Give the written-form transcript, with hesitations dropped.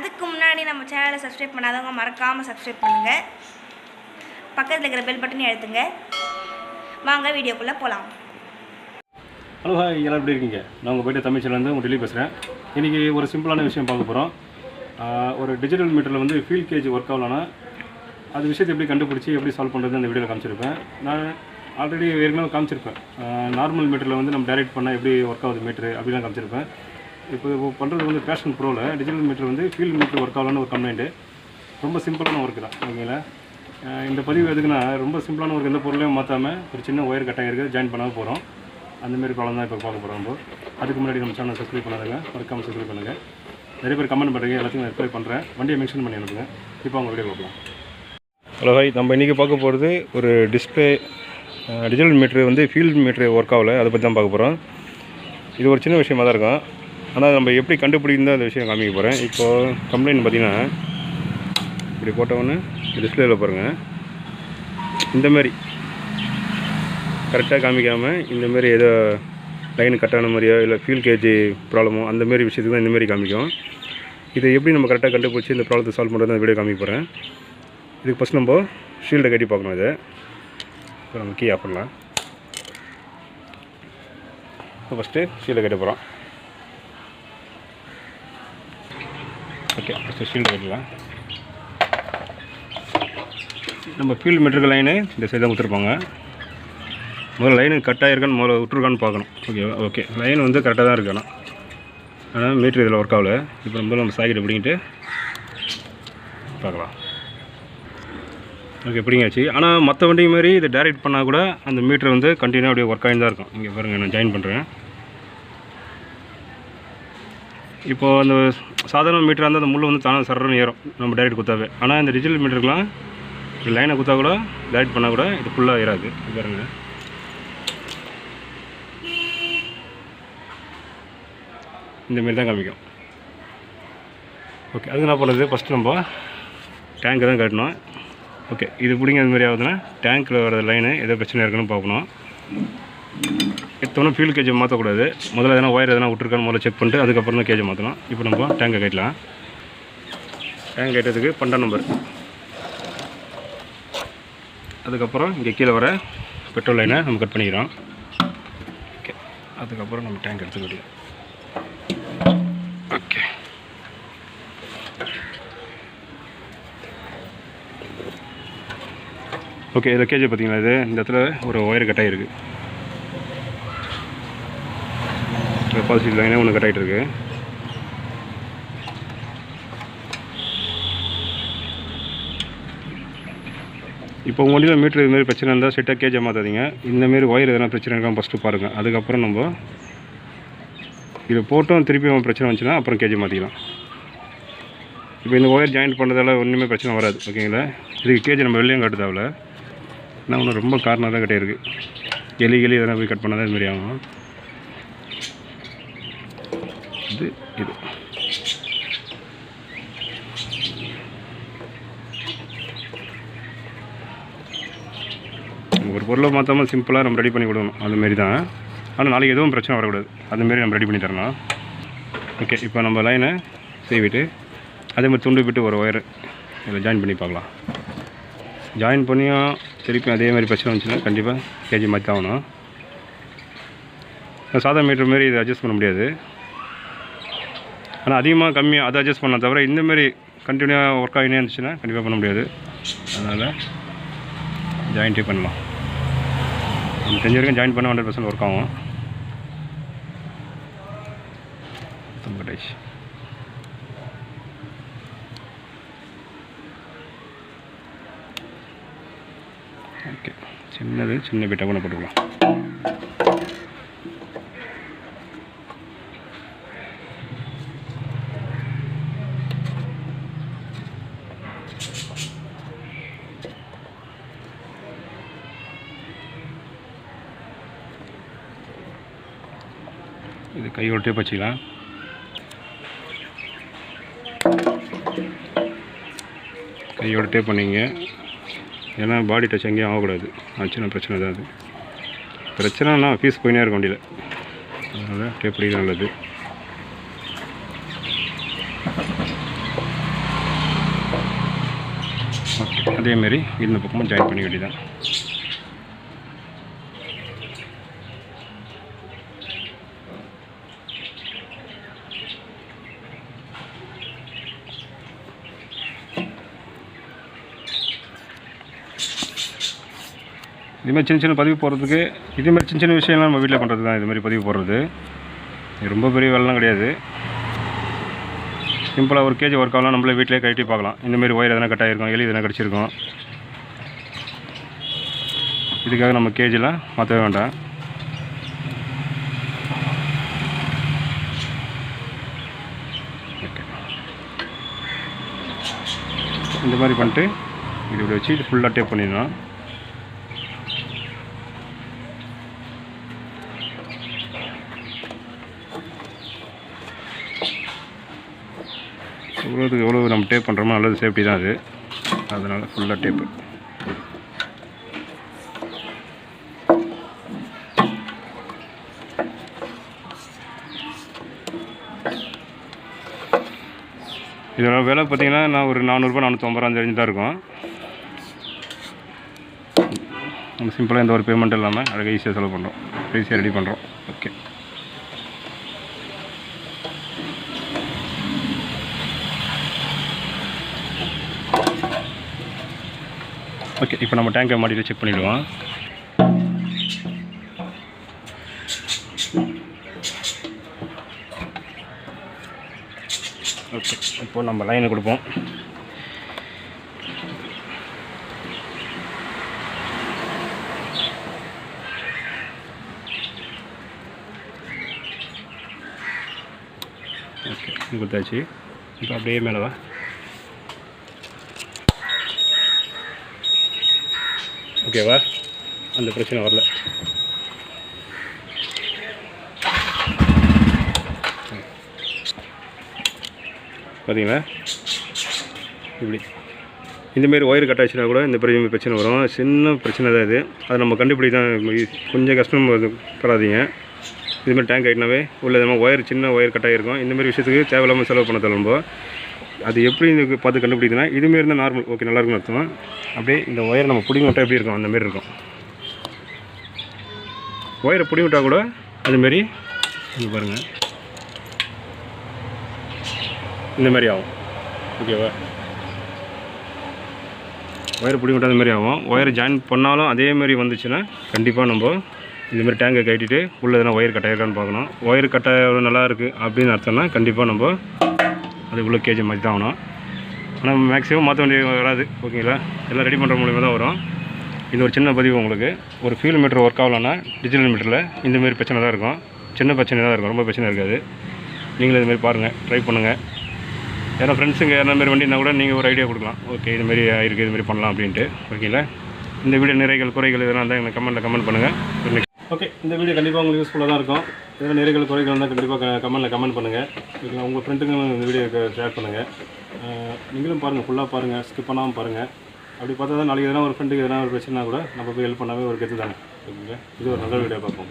அதுக்கு முன்னாடி நம்ம சேனலை சப்ஸ்கிரைப் பண்ணாதவங்க மறக்காமல் சப்ஸ்கிரைப் பண்ணுங்கள். பக்கத்தில் இருக்கிற பெல் பட்டனையும் அழுத்துங்க. வாங்க வீடியோக்குள்ளே போகலாம். ஹலோ ஹாய், எல்லோரும் எப்படி இருக்கீங்க? நான் உங்கள் போய்ட்டு தமிழ் சேனல் உங்கள் டெல்லி பேசுகிறேன். இன்றைக்கி ஒரு சிம்பிளான விஷயம் பார்க்க போகிறோம். ஒரு டிஜிட்டல் மீட்டரில் வந்து ஃபீல் கேஜ் ஒர்க் ஆகலன்னா அது விஷயத்தை எப்படி கண்டுபிடிச்சி எப்படி சால்வ் பண்ணுறது அந்த வீடியோவில் காமிச்சிருப்பேன். நான் ஆல்ரெடி ஏற்கனவே காமிச்சிருப்பேன். நார்மல் மீட்டரில் வந்து நம்ம டைரெக்ட் பண்ணால் எப்படி ஒர்க் ஆகுது மீட்ரு அப்படிலாம் காமிச்சிருப்பேன். இப்போ பண்ணுறது வந்து பேஷன் ப்ரோவில் டிஜிட்டல் மீட்டர் வந்து ஃபீல்டு மீட்டர் ஒர்க் ஆகலான்னு ஒரு கம்ப்ளைண்ட்டு. ரொம்ப சிம்பிளான ஒர்க்கு தான். ஓகேங்களா? இந்த பதிவு எதுக்குன்னா, ரொம்ப சிம்பிளான ஒர்க், எந்த பொருளையும் மாற்றாமல் ஒரு சின்ன ஒயர் கட்டாக இருக்குது, ஜாயின் பண்ணாமல் போகிறோம். அந்தமாரி ப்ராப்ளம் தான் இப்போ பார்க்க போகிறோம். நம்ம அதுக்கு முன்னாடி நம்ம சேனல் சப்ஸ்கிரைப் பண்ணாதுங்க, மறக்காமல் சப்ஸ்கிரைப் பண்ணுங்கள். நிறைய பேர் கமெண்ட் பண்ணுறீங்க, எல்லாத்தையும் நான் ரிப்ளை பண்ணுறேன். வண்டியை மென்ஷன் பண்ணி அனுப்புங்க. இப்போ அவங்க வீடியோ பார்க்கலாம். ஹலோ ஹாய், நம்ம இன்றைக்கி பார்க்க போகிறது ஒரு டிஸ்பிளே டிஜிட்டல் மீட்ரு வந்து ஃபீல்டு மீட்ரு ஒர்க் ஆகலை, அதை பற்றி தான் பார்க்க போகிறோம். இது ஒரு சின்ன விஷயமாக தான் இருக்கும், ஆனால் நம்ம எப்படி கண்டுபிடிக்கும் அந்த விஷயம் காமிக்க போகிறேன். இப்போது கம்ப்ளைண்ட் பார்த்திங்கன்னா, இப்படி போட்டவொன்னே டிஸ்பிளேயில் பாருங்கள், இந்தமாரி கரெக்டாக காமிக்காமல் இந்தமாரி ஏதோ லைன் கட்டான மாதிரியோ இல்லை ஃபியூல் கேஜி ப்ராப்ளமோ அந்தமாரி விஷயத்துக்கு தான் இந்தமாரி காமிக்கும். இதை எப்படி நம்ம கரெக்டாக கண்டுபிடிச்சி இந்த ப்ராப்ளத்தை சால்வ் பண்ணுறது அந்த வீடியோ காமிக்க போகிறேன். இதுக்கு ஃபஸ்ட் நம்ம ஷீல்டை கட்டி பார்க்கணும். இதை இப்போ நம்ம கீ ஆஃப் பண்ணலாம். இப்போ ஃபஸ்ட்டு ஷீல்டை கட்ட போகிறோம். ஓகே, ஃபஸ்ட்டு ஷீல்டு கட்டலாம். நம்ம ஃபீல்டு மீட்டருக்கு லைனு இந்த சைடு தான் கொடுத்துருப்பாங்க. முதல்ல லைனு கட்டாக இருக்கான்னு முதல்ல விட்டுருக்கான்னு பார்க்கணும். ஓகே லைன் வந்து கரெக்டாக தான் இருக்கணும். ஆனால் மீட்ரு இதில் ஒர்க் ஆகலை. இப்போ நம்ம சாக்கெட் பிடிங்கிட்டு பார்க்கலாம். ஓகே, பிடிங்காச்சு. ஆனால் மற்ற வண்டி மாதிரி இதை டைரெக்ட் பண்ணால் கூட அந்த மீட்ரு வந்து கண்டினியூ அப்படியே ஒர்க் ஆகி தான் இருக்கும். இங்கே பாருங்கள், நான் ஜாயின் பண்ணுறேன். இப்போது அந்த சாதாரண மீட்டராக இருந்தால் அந்த முள் வந்து தானே சரன்னு ஏறும் நம்ம டைரெக்ட் குத்தாவே. ஆனால் இந்த டிஜிட்டல் மீட்டருக்குலாம் இப்படி லைனை குத்தா கூட டைரெக்ட் பண்ணால் கூட இது ஃபுல்லாக ஏறாது. பாருங்க, இந்தமாரி தான் காமிக்கும். ஓகே, அதுக்கு என்ன பண்ணுறது, ஃபஸ்ட்டு நம்ம டேங்க்கை தான் கட்டணும். ஓகே, இது பிடிங்க அதுமாரி ஆகுதுன்னா டேங்க்கில் வர லைனு எதோ பிரச்சனை இருக்குன்னு பார்க்கணும். எத்தனை ஃபியூல் கேஜை மாற்றக்கூடாது. முதல்ல எதனா ஒயர் எதனா விட்டுருக்கான்னு முதல்ல செக் பண்ணிட்டு அதுக்கப்புறம் தான் கேஜை மாற்றணும். இப்போ நம்ம டேங்கை கட்டலாம். டேங்க் கட்டுறதுக்கு 12 நம்பர். அதுக்கப்புறம் இங்கே கீழே வர பெட்ரோல் லைனை நம்ம கட் பண்ணிக்கிறோம். ஓகே, அதுக்கப்புறம் நம்ம டேங்க் எடுத்துக்கிட்டோம். ஓகே, ஓகே இதில் கேஜை பார்த்தீங்களா, இது இந்த இடத்துல ஒரு ஒயர் கட்டாகி இருக்குது. பாசிட்டிவ் லைனே ஒன்று கட்டாகிட்டு இருக்குது. இப்போ உங்கள் வண்டியில் மீட்ரு இதுமாரி பிரச்சனை இருந்தால் ஸ்ட்ரெயிட்டாக கேஜை மாற்றாதீங்க. இந்தமாரி ஒயர் எதனா பிரச்சனை இருக்கான்னு ஃபஸ்ட்டு பாருங்கள். அதுக்கப்புறம் நம்ம இதை போட்டோம் திருப்பி பிரச்சனை வந்துச்சுன்னா அப்புறம் கேஜை மாற்றிக்கலாம். இப்போ இந்த ஒயர் ஜாயின் பண்ணுறதால ஒன்றுமே பிரச்சனை வராது. ஓகேங்களா? இதுக்கு கேஜை நம்ம வெளியும் கட்டு தேவையில்ல. ஆனால் ஒன்று ரொம்ப காரணம் தான் கட்டியிருக்கு. எலி எதனா போய் கட் பண்ணால் தான் இதுமாரி ஆகும். இது ஒரு பொருளை மாற்றாமல் சிம்பிளாக நம்ம ரெடி பண்ணி கொடுக்கணும். அதுமாரி தான். ஆனால் நாளைக்கு எதுவும் பிரச்சனை வரக்கூடாது. அதுமாரி நம்ம ரெடி பண்ணி தரணும். ஓகே, இப்போ நம்ம லைனை செய்விட்டு அதேமாதிரி துண்டு விட்டு ஒரு ஒயர் இதில் ஜாயின் பண்ணி பார்க்கலாம். ஜாயின் பண்ணியும் திருப்பி அதேமாதிரி பிரச்சனை வந்துச்சுன்னா கண்டிப்பாக கேஜி மாற்றி ஆகணும். சாதா மீட்டர் மாரி இதை அட்ஜஸ்ட் பண்ண முடியாது. ஆனால் அதிகமாக கம்மியாக அதை அட்ஜஸ்ட் பண்ண தவிர இந்தமாரி கண்டினியூவாக ஒர்க் ஆகினே இருந்துச்சுன்னா கண்டிப்பாக பண்ண முடியாது. அதனால் ஜாயின்ட்டே பண்ணலாம். நம்ம தெரிஞ்ச வரைக்கும் ஜாயின் பண்ண 100% ஒர்க் ஆகும். ஓகே, சின்ன பிட்டாக கூட போட்டுக்கலாம். இது கையோட டேப் வச்சுக்கலாம். கையோட டேப் பண்ணிங்க. ஏன்னா பாடி டச் எங்கேயும் ஆகக்கூடாது. ஆச்சுன்னா பிரச்சனை தான். அது பிரச்சனைனா ஃபீஸ் போயினே இருக்கும் வண்டியில். அதனால் டேப் பிடிக்க நல்லது. ஓகே, அதேமாரி இந்த பக்கமும் ஜாயின் பண்ணி வேண்டியதான். இதுமாதிரி சின்ன சின்ன பதிவு போடுறதுக்கு இதேமாதிரி சின்ன சின்ன விஷயம்லாம் நம்ம வீட்டில் பண்ணுறது தான். இதுமாதிரி பதிவு போடுறது இது ரொம்ப பெரிய வேலைலாம் கிடையாது. சிம்பிளாக ஒரு கேஜி ஒர்க் ஆகலாம், நம்மளே வீட்டிலே கட்டி பார்க்கலாம். இந்தமாரி ஒயர் எதனா கட் ஆகிருக்கும், எலி எதனா கடிச்சிருக்கும். இதுக்காக நம்ம கேஜிலாம் மாற்றவே வேண்டாம். ஓகே, இந்த மாதிரி பண்ணிட்டு இது இப்படி வச்சு இது ஃபுல்லாக டேப் பண்ணிடணும். எவ்வளோ நம்ம டேப் பண்ணுறோமோ நல்லது, சேஃப்டி தான் அது. அதனால் ஃபுல்லாக டேப்பு. இதோட விலை பார்த்திங்கன்னா நான் ஒரு 400 450 அந்த ரேஞ்சு தான் இருக்கும். நம்ம சிம்பிளாக எந்த ஒரு பேமெண்ட் இல்லாமல் அழகாக ஈஸியாக செலவு பண்ணுறோம், ஈஸியாக ரெடி பண்ணுறோம். ஓகே, ஓகே, இப்போ நம்ம டேங்கை மாட்டிட்டு செக் பண்ணிவிடுவோம். ஓகே, இப்போது நம்ம லைனை கொடுப்போம். ஓகே, இது கொடுத்தாச்சு. இப்போ அப்படியே மேலே வா. ஓகேவா, அந்த பிரச்சனை வரல. பார்த்தீங்களா, இப்படி இந்தமாரி ஒயர் கட் ஆச்சுன்னா கூட இந்த பிரச்சனை வரும். சின்ன பிரச்சனை தான் இது. அது நம்ம கண்டுபிடி தான், கொஞ்சம் கஷ்டம் படாதீங்க. இதுமாதிரி டேங்க் ஆகிட்டனாவே உள்ள நம்ம ஒயர் சின்ன ஒயர் கட் ஆகிருக்கும். இந்தமாரி விஷயத்துக்கு தேவையில்லாமல் செலவு பண்ண தரம்போ அது எப்படி இதுக்கு பார்த்து கண்டுபிடிக்குதுன்னா, இதுமாரி இருந்தால் நார்மல், ஓகே, நல்லாயிருக்குன்னு அர்த்தம். அப்படியே இந்த ஒயரை நம்ம பிடிங்கி விட்டால் எப்படி இருக்கும், அந்தமாரி இருக்கும். ஒயரை பிடிங்கி விட்டால் கூட அதுமாரி இங்கே பாருங்கள், இந்தமாரி ஆகும். ஓகேவா, ஒயரை பிடிங்கி விட்டால் அதுமாரி ஆகும். ஒயரை ஜாயின் பண்ணாலும் அதேமாரி வந்துச்சுன்னா கண்டிப்பாக நம்ம இதுமாரி டேங்கை கட்டிட்டு உள்ளே எதனா ஒயர் கட் ஆகிருக்கான்னு பார்க்கணும். ஒயர் கட் ஆக நல்லா இருக்குது அப்படின்னு அர்த்தம்னா கண்டிப்பாக நம்ம அது உள்ள கேஜி மாதிரி தான் ஆகணும். ஆனால் மேக்ஸிமம் மாற்ற வேண்டிய வராது. ஓகேங்களா, எல்லாம் ரெடி பண்ணுற மூலியமாக தான் வரும். இது ஒரு சின்ன பதிவு உங்களுக்கு. ஒரு ஃபியூல் மீட்டர் ஒர்க் ஆகலன்னா டிஜிட்டல் மீட்டரில் இந்தமாரி பிரச்சனை தான் இருக்கும். சின்ன பிரச்சனை தான் இருக்கும், ரொம்ப பிரச்சனை இருக்காது. நீங்களும் இதுமாரி பாருங்கள், ட்ரை பண்ணுங்கள். யாரும் ஃப்ரெண்ட்ஸுங்க யாரா மாரி வண்டி இருந்தால் கூட நீங்கள் ஒரு ஐடியா கொடுக்கலாம். ஓகே, இதுமாரி இருக்குது, இதுமாரி பண்ணலாம் அப்படின்ட்டு. ஓகேங்களா, இந்த வீடியோ நிறைகள் குறைகள் எதனா இருந்தால் எனக்கு கமெண்ட்டில் பண்ணுங்கள். ஓகே, இந்த வீடியோ கண்டிப்பாக உங்களுக்கு யூஸ்ஃபுல்லாக தான் இருக்கும். இதில் நிறைகள் குறைகள் இருந்தால் கண்டிப்பாக கமெண்ட் பண்ணுங்கள். ஓகேங்களா, உங்கள் ஃப்ரெண்டுங்களும் இந்த வீடியோக்கு ஷேர் பண்ணுங்கள். நீங்களும் பாருங்கள், ஃபுல்லாக பாருங்கள், ஸ்கிப் பண்ணாமல் பாருங்கள். அப்படி பார்த்தா தான் நாளைக்கு எதனா ஒரு ஃப்ரெண்டுக்கு எதனா ஒரு பிரச்சனை கூட நம்ம போய் ஹெல்ப் பண்ணாவே ஒரு கெத்து தானே. ஓகேங்களா, இது ஒரு நல்ல வீடியோ பார்ப்போம்.